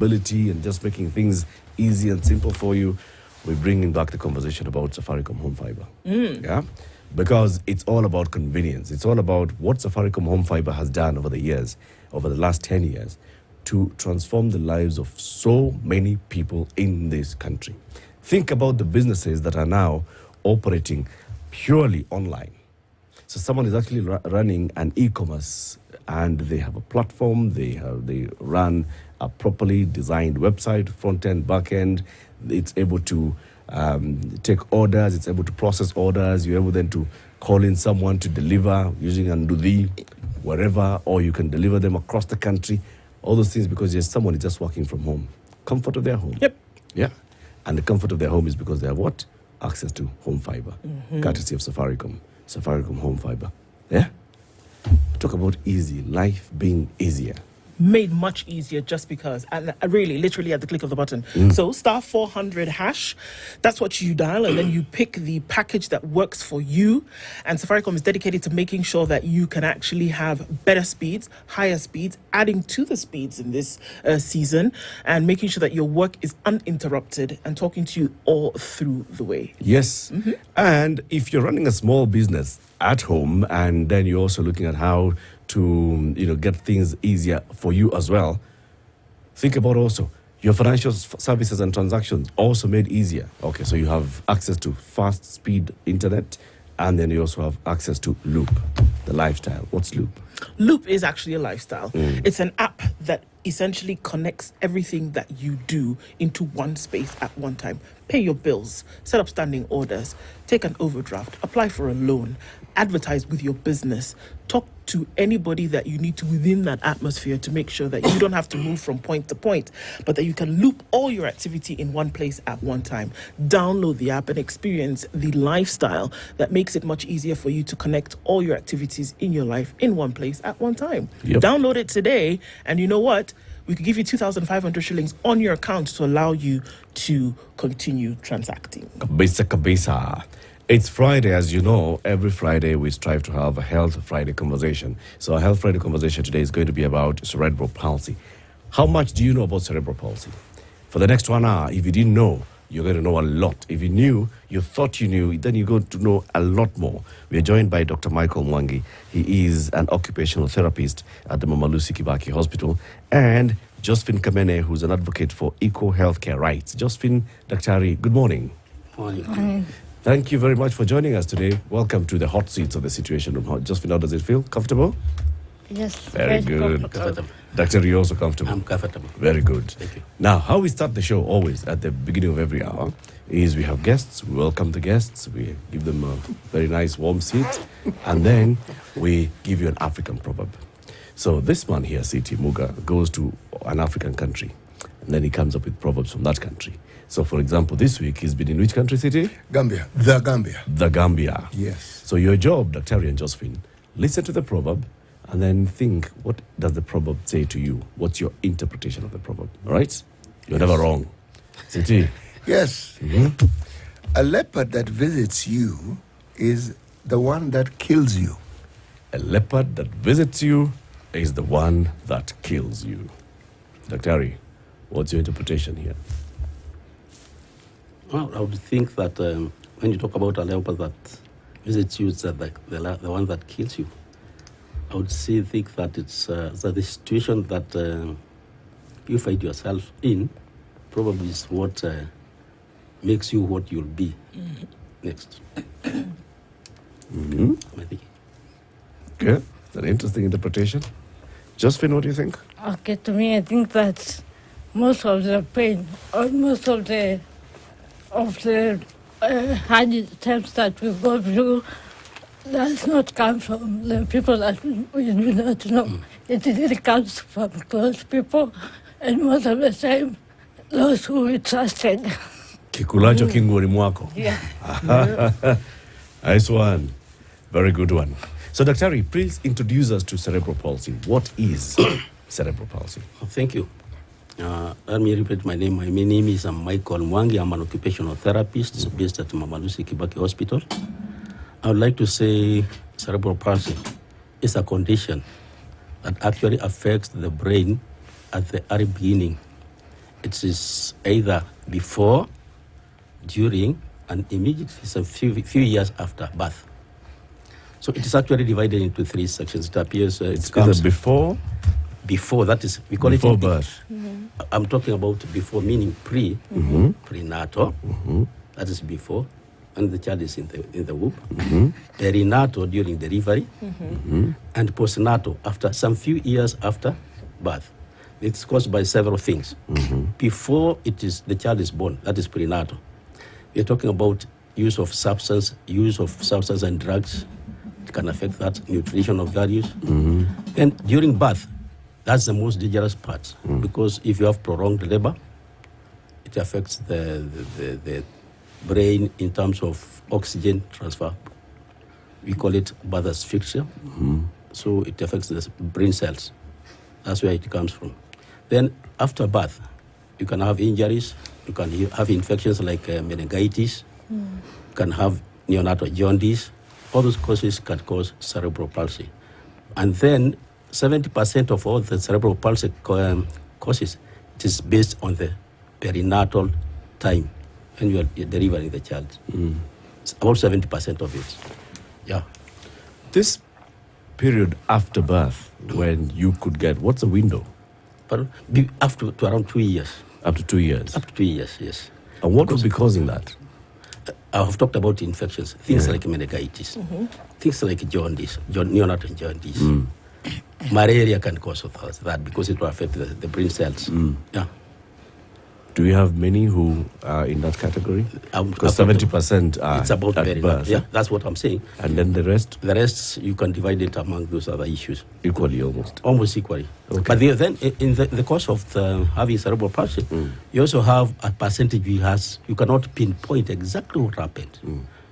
ability and just making things easy and simple for you, we're bringing back the conversation about Safaricom Home Fiber. Yeah? Because it's all about convenience. It's all about what Safaricom Home Fiber has done over the years, over the last 10 years, to transform the lives of so many people in this country. Think about the businesses that are now operating purely online. So someone is actually running an e-commerce, and they have a platform, they run a properly designed website, front end, back end. It's able to take orders, it's able to process orders. You're able then to call in someone to deliver using Andudhi, wherever, or you can deliver them across the country. All those things because there's someone is just working from home. Comfort of their home. Yep. Yeah. And the comfort of their home is because they have what? Access to home fiber. Courtesy of Safaricom. Safaricom Home Fiber. Yeah? Talk about easy. Life being easier. Made much easier just because, and really, literally at the click of the button. So star 400 hash, that's what you dial, and then you pick the package that works for you. And Safaricom is dedicated to making sure that you can actually have better speeds, higher speeds, adding to the speeds in this season, and making sure that your work is uninterrupted and talking to you all through the way. Yes. And if you're running a small business at home, and then you're also looking at how to get things easier for you as well, think about also your financial services and transactions also made easier. Okay, so you have access to fast speed internet, and then you also have access to Loop, the lifestyle. What's Loop? Loop is actually a lifestyle. It's an app that essentially connects everything that you do into one space at one time. Pay your bills, set up standing orders, take an overdraft, apply for a loan, advertise with your business, talk to anybody that you need to within that atmosphere to make sure that you don't have to move from point to point, but that you can loop all your activity in one place at one time. Download the app and experience the lifestyle that makes it much easier for you to connect all your activities in your life in one place at one time. Yep. Download it today, and you know what? We could give you 2,500 shillings on your account to allow you to continue transacting. Kabisa. It's Friday, as you know. Every Friday we strive to have a Health Friday conversation. So our Health Friday conversation today is going to be about cerebral palsy. How much do you know about cerebral palsy? For the next 1 hour, if you didn't know, you're going to know a lot. If you knew, you thought you knew, then you're going to know a lot more. We are joined by Dr. Michael Mwangi. He is an occupational therapist at the Mombasa Road Hospital, and Josephine Kamene, who's an advocate for equal healthcare rights. Josephine, Daktari, good morning. Morning. Thank you very much for joining us today. Welcome to the hot seats of the Situation Room. Josephine, how does it feel? Comfortable? Yes. Very good. Comfortable. Doctor, you're also comfortable? I'm comfortable. Very good. Thank you. Now, how we start the show always at the beginning of every hour is we have guests, we welcome the guests, we give them a very nice warm seat, and then we give you an African proverb. So this man here, Siti Muga, goes to an African country, and then he comes up with proverbs from that country. So, for example, this week he's been in which country, City? Gambia. The Gambia. The Gambia. Yes. So your job, Dr. and Josephine, listen to the proverb and then think, what does the proverb say to you? What's your interpretation of the proverb? All right? You're never wrong. City? Yes. A leopard that visits you is the one that kills you. A leopard that visits you is the one that kills you. Dr. What's your interpretation here? Well, I would think that when you talk about a leopard that visits you, it's the one that kills you. I would think that it's the situation that you find yourself in probably is what makes you what you'll be next. I think. Okay, an interesting interpretation. Josephine, what do you think? Okay, to me, I think that most of the pain or most of the hard times that we go through does not come from the people that we do not know. It really comes from close people, and most of the time, those who we trusted. Kikulacho kinguri mwako. Yeah. Nice one. Very good one. So, Dr. please introduce us to cerebral palsy. What is cerebral palsy? Thank you. Let me repeat my name. My name is Michael Mwangi. I'm an occupational therapist based at Mombasa Road Hospital. I would like to say cerebral palsy is a condition that actually affects the brain at the early beginning. it is either before, during, and immediately, it's a few years after birth. So it is actually divided into 3 sections. It appears It's either before, that is, we call before it birth. I'm talking about before, meaning prenatal. That is before, and the child is in the womb. Perinatal during delivery, and postnatal after some few years after birth. It's caused by several things. Before the child is born, that is prenatal. We're talking about use of substance and drugs. It can affect that, nutritional values. And during birth, that's the most dangerous part, because if you have prolonged labor, it affects the brain in terms of oxygen transfer. We call it birth asphyxia. So it affects the brain cells. That's where it comes from. Then after birth, you can have injuries. You can have infections like meningitis. You can have neonatal jaundice. All those causes can cause cerebral palsy. And then 70% of all the cerebral palsy causes, it is based on the perinatal time when you are delivering the child. It's about 70% of it. Yeah. This period after birth, when you could get, what's the window? Pardon? After to around 2 years. Up to 2 years. Up to 2 years, yes. And what would be causing that? I have talked about infections, things like meningitis, things like jaundice, neonatal jaundice. Malaria can cause that because it will affect the brain cells. Yeah. Do you have many who are in that category? Because 70% are it's about at birth. Yeah, that's what I'm saying. And then the rest? The rest, you can divide it among those other issues. Equally, almost. Almost equally. Okay. But then, in the course of having cerebral palsy, you also have a percentage you cannot pinpoint exactly what happened.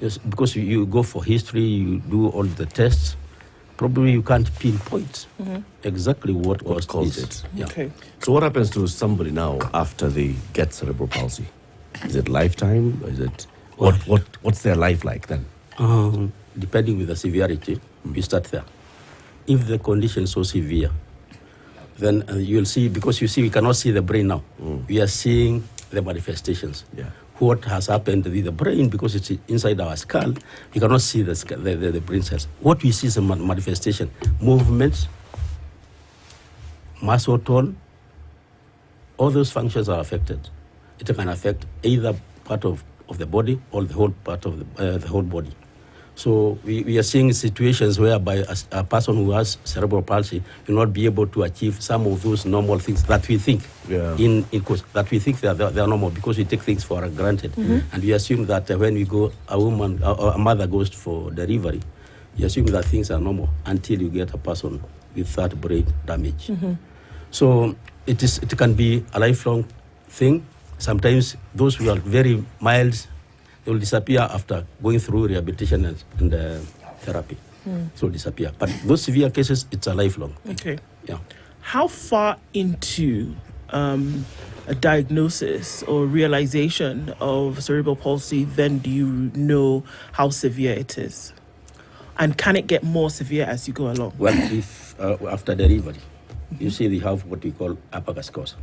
Yes, because you go for history, you do all the tests, probably you can't pinpoint exactly what caused it. Yeah. Okay. So what happens to somebody now after they get cerebral palsy? Is it lifetime? Is it what's their life like then? Depending with the severity, we start there. If the condition is so severe, then you'll see, because you see we cannot see the brain now. We are seeing the manifestations. Yeah. What has happened with the brain, because it's inside our skull, you cannot see the brain cells. What we see is a manifestation, movements, muscle tone, all those functions are affected. It can affect either part of the body or the whole part of the whole body. So we are seeing situations whereby a person who has cerebral palsy will not be able to achieve some of those normal things that we think in course, that we think they are normal, because we take things for granted. And we assume that when we go, a mother goes for delivery, you assume that things are normal until you get a person with that brain damage. So it can be a lifelong thing. Sometimes those who are very mild, they will disappear after going through rehabilitation and therapy. So disappear. But those severe cases, it's a lifelong. Okay. Yeah. How far into a diagnosis or realization of cerebral palsy then do you know how severe it is? And can it get more severe as you go along? Well, if after delivery, you see we have what we call APGAR scores.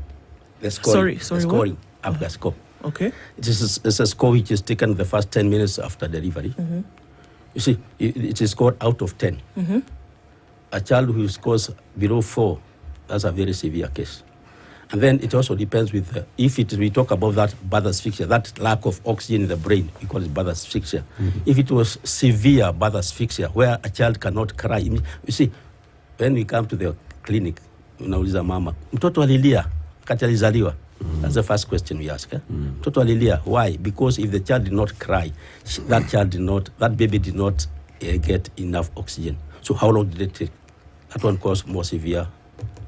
The scoring, Sorry, the scoring, APGAR score. Okay. It's a score which is taken the first 10 minutes after delivery. You see, it is scored out of 10. A child who scores below 4, that's a very severe case. And then it also depends with, we talk about that birth asphyxia, that lack of oxygen in the brain, we call it birth asphyxia. If it was severe birth asphyxia, where a child cannot cry, you see, when we come to the clinic, unauliza mama, mtoto alilia, kati alizaliwa. That's the first question we ask. Mtoto alilia, why? Because if the child did not cry, that baby did not get enough oxygen. So how long did it take? That one caused more severe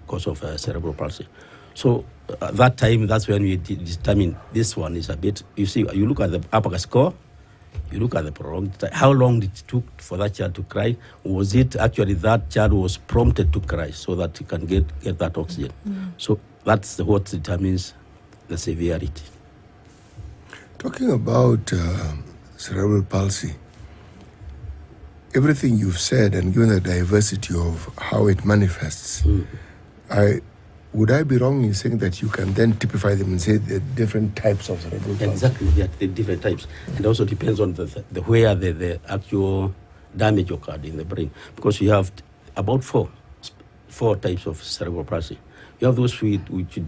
cause of cerebral palsy. So at that time, that's when we determine this one is a bit, you see, you look at the APGAR score, you look at the prolonged time. How long did it took for that child to cry? Was it actually that child was prompted to cry so that he can get that oxygen? So that's what determines the severity. Talking about cerebral palsy, everything you've said and given the diversity of how it manifests, I would I be wrong in saying that you can then typify them and say the different types of cerebral palsy? Exactly, yeah, the different types. And also depends on the where the actual damage occurred in the brain. Because you have about four types of cerebral palsy. You have those which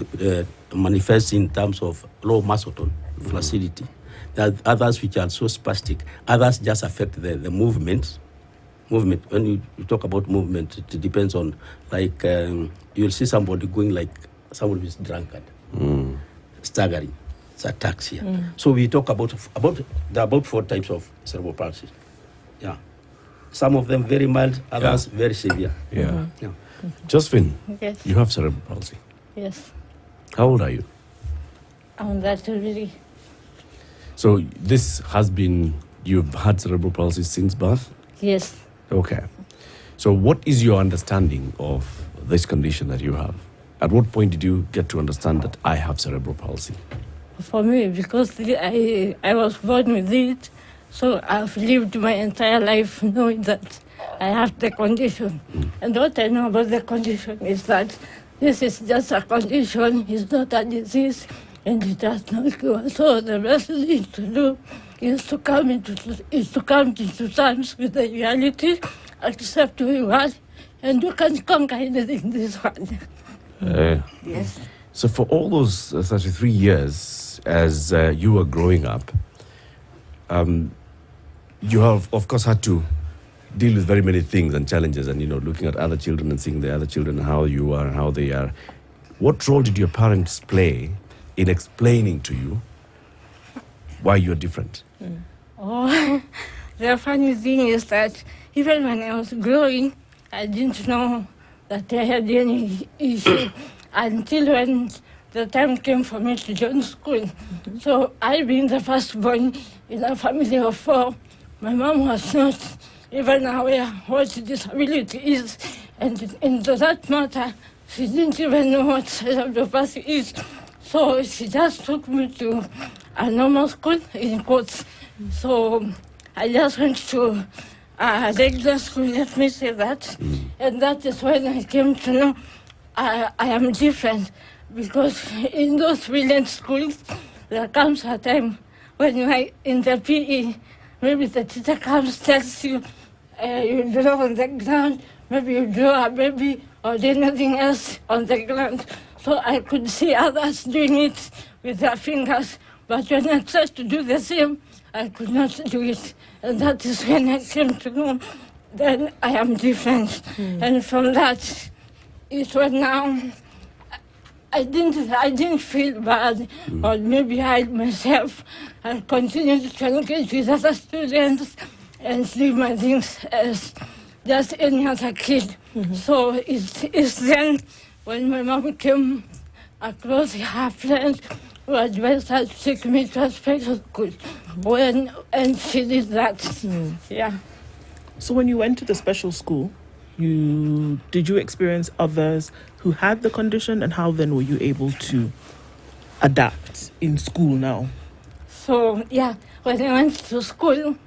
manifest in terms of low muscle tone, flaccidity. There are others which are so spastic. Others just affect the movement. Movement. When you talk about movement, it depends on, like, you'll see somebody going like somebody who is drunkard, staggering. It's ataxia. So we talk there are about 4 types of cerebral palsy. Yeah. Some of them very mild, others very severe. Yeah. Yeah. Josephine, Yes. you have cerebral palsy. Yes. How old are you? I'm that really. So you've had cerebral palsy since birth? Yes. Okay. So what is your understanding of this condition that you have? At what point did you get to understand that I have cerebral palsy? For me, because I was born with it, so I've lived my entire life knowing that I have the condition. And what I know about the condition is that this is just a condition, it's not a disease, and it does not cure. So the best thing to do is to come into terms with the reality, accept who you are, and you can conquer anything this one. Yes. So for all those 33 years as you were growing up, you have, of course, had to deal with very many things and challenges and, looking at other children and seeing the other children, how you are and how they are. What role did your parents play in explaining to you why you're different? Oh, the funny thing is that even when I was growing, I didn't know that I had any issue until when the time came for me to join school. So I, being the firstborn in a family of 4, my mom was not even aware what disability is, and into that matter, she didn't even know what cerebral palsy is. So she just took me to a normal school, in quotes. So I just went to a regular school, let me say that. And that is when I came to know I am different. Because in those brilliant schools, there comes a time when you are in the PE, maybe the teacher comes, tells you, you draw on the ground, maybe you draw a baby or anything else on the ground. So I could see others doing it with their fingers, but when I tried to do the same, I could not do it. And that is when I came to know then I am different. And from that, it was now, I didn't feel bad or maybe hide myself. I continued to engage with other students and do my things as just any other kid. So it's then when my mom came across her friend who advised her to take me to a special school. And she did that. Yeah. So when you went to the special school, did you experience others who had the condition, and how then were you able to adapt in school now? So, yeah, when I went to school,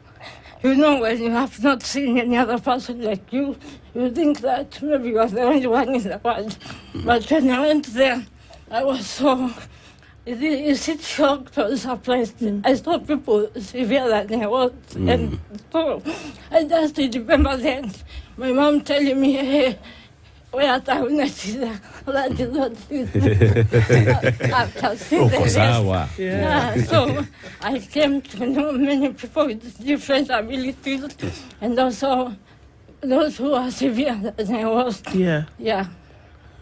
when you have not seen any other person like you think that maybe you are the only one in the world. But when I went there, I was so, is it shocked or surprised? I saw people severe than I was. And so I just remember then my mom telling me, hey, where that is not after seeing the rest. Yeah, so I came to know many people with different abilities, and also those who are severe than I was. Yeah.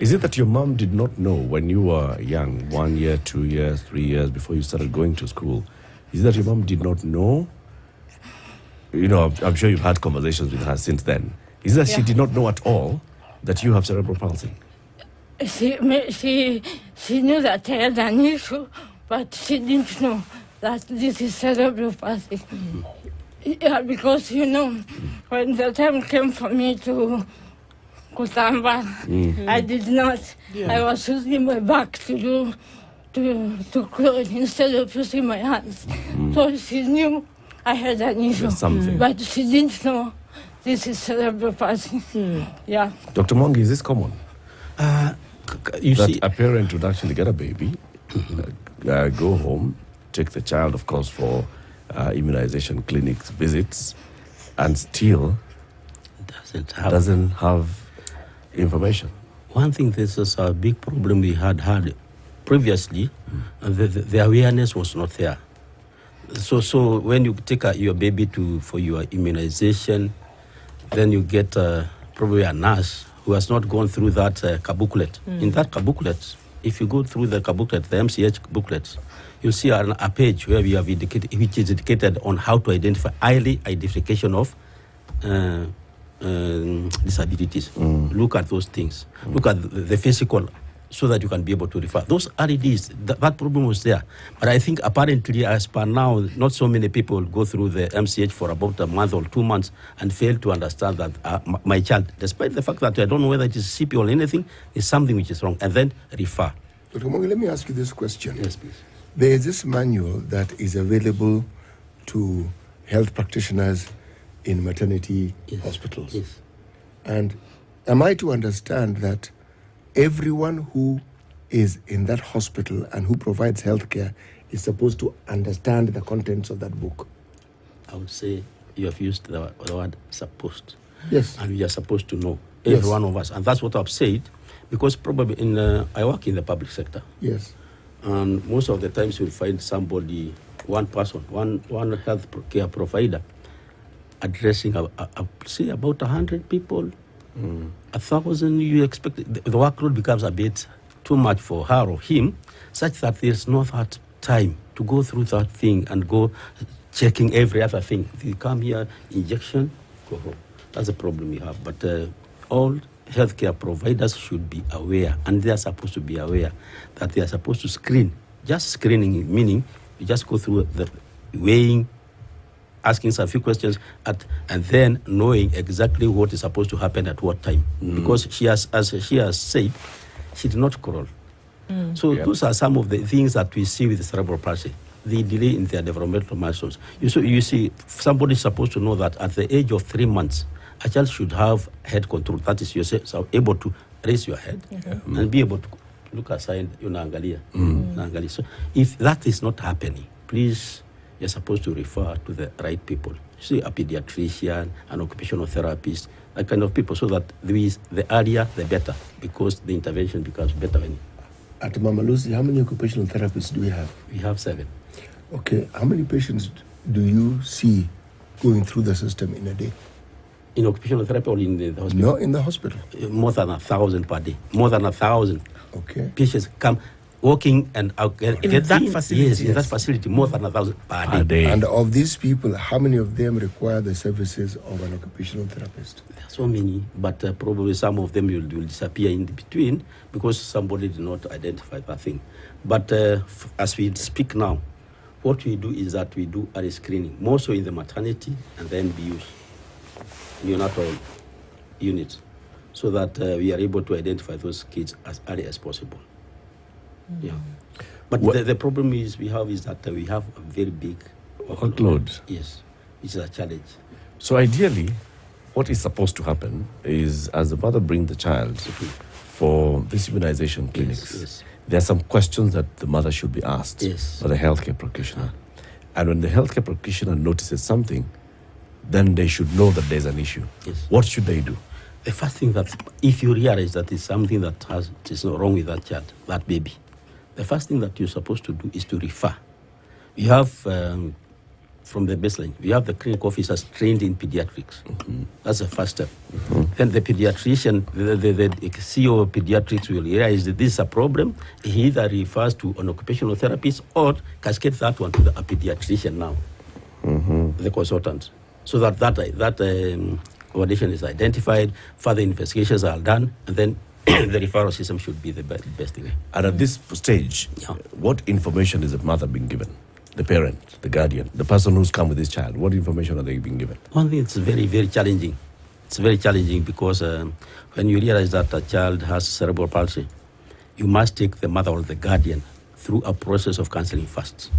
Is it that your mom did not know when you were young, 1 year, 2 years, 3 years, before you started going to school? Is it that your mom did not know? I'm sure you've had conversations with her since then. Is it that she did not know at all that you have cerebral palsy? She knew that I had an issue, but she didn't know that this is cerebral palsy. Yeah, because, when the time came for me to Kutamba, I did not. I was using my back to close instead of using my hands. So she knew I had an issue, but she didn't know this is cerebral palsy. Yeah. Dr. Mongi, is this common? You that see, a parent would actually get a baby, go home, take the child, of course, for immunization clinics visits, and still doesn't have information. One thing, this is a big problem we had previously, and the awareness was not there. So when you take your baby for your immunization, then you get probably a nurse who has not gone through that booklet. In that booklet, if you go through the booklet, the MCH booklet, you'll see a page where we have indicated, which is dedicated on how to identify early identification of disabilities. Look at those things. Look at the physical, so that you can be able to refer. Those REDs, that problem was there. But I think apparently, as per now, not so many people go through the MCH for about a month or 2 months and fail to understand that my child, despite the fact that I don't know whether it is CP or anything, is something which is wrong, and then refer. Dr. Mongi, let me ask you this question. Yes, please. There is this manual that is available to health practitioners in maternity hospitals. Yes. And am I to understand that everyone who is in that hospital and who provides healthcare is supposed to understand the contents of that book? I would say you have used the word supposed. Yes. And we are supposed to know, every one of us. And that's what I've said, because probably I work in the public sector. Yes. And most of the times you'll find somebody, one person, one health care provider addressing, say, about 100 people. 1,000, you expect the workload becomes a bit too much for her or him, such that there's not that time to go through that thing and go checking every other thing. You come here, injection, go home. That's the problem we have. But all healthcare providers should be aware, and they are supposed to be aware that they are supposed to screen. Just screening, meaning you just go through the weighing, asking some few questions, and then knowing exactly what is supposed to happen at what time. Because as she has said, she did not crawl. So those are some of the things that we see with the cerebral palsy. The delay in their developmental milestones. You see, somebody is supposed to know that at the age of 3 months, a child should have head control. That is, you're able to raise your head and be able to look aside, naangalia. So if that is not happening, please, you're supposed to refer to the right people. See, a pediatrician, an occupational therapist, that kind of people, so that the earlier, the better, because the intervention becomes better. At Mama Lucy, how many occupational therapists do we have? We have 7. Okay, how many patients do you see going through the system in a day? In occupational therapy or in the hospital? No, in the hospital. More than 1,000 per day. More than 1,000. Okay. Patients come walking and out. Facility? Yes, in that facility, more than 1,000 per day. And of these people, how many of them require the services of an occupational therapist? There are so many, but probably some of them will disappear in between because somebody did not identify that thing. But as we speak now, what we do is that we do early screening, more so in the maternity and then BUs, neonatal units, so that we are able to identify those kids as early as possible. Yeah. But the problem is we have that we have a very big workload. Yes, which is a challenge. So ideally, what is supposed to happen is, as the mother brings the child for this immunization clinics, there are some questions that the mother should be asked by the healthcare practitioner. And when the healthcare practitioner notices something, then they should know that there's an issue. Yes. What should they do? The first thing, that if you realize that is something that is not wrong with that child, that baby, the first thing that you're supposed to do is to refer. You have, from the baseline, we have the clinic officers trained in pediatrics. That's the first step. Then the pediatrician, the CEO of pediatrics will realize that this is a problem. He either refers to an occupational therapist or cascades that one to a pediatrician now, the consultant. So that condition is identified, further investigations are done, and then the referral system should be the best thing. And at this stage, what information is the mother being given? The parent, the guardian, the person who's come with this child, what information are they being given? One thing, it's very, very challenging. It's very challenging because when you realize that a child has cerebral palsy, you must take the mother or the guardian through a process of counseling first.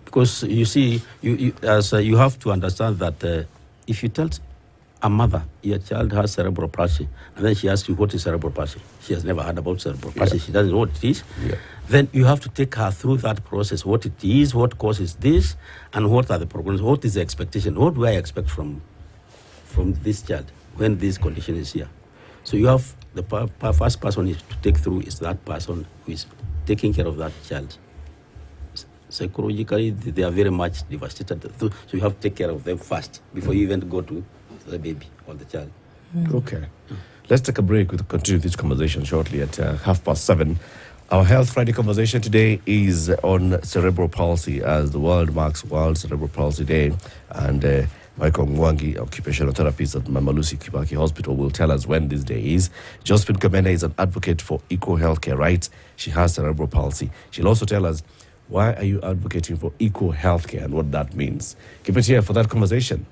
Because you see, you have to understand that if you tell a mother, your child has cerebral palsy, and then she asks you, what is cerebral palsy? She has never heard about cerebral palsy. She doesn't know what it is. Then you have to take her through that process, what it is, what causes this, and what are the problems, what is the expectation, what do I expect from this child when this condition is here. So you have the first person is to take through is that person who is taking care of that child. Psychologically, they are very much devastated. So you have to take care of them first before you even go to the baby or the child. Okay. Let's take a break. We'll continue this conversation shortly at 7:30. Our Health Friday conversation today is on cerebral palsy as the world marks World Cerebral Palsy Day. And Michael Mwangi, occupational therapist at Mama Lucy Kibaki Hospital, will tell us when this day is. Josephine Kamena is an advocate for equal healthcare rights. She has cerebral palsy. She'll also tell us, why are you advocating for equal healthcare and what that means? Keep it here for that conversation.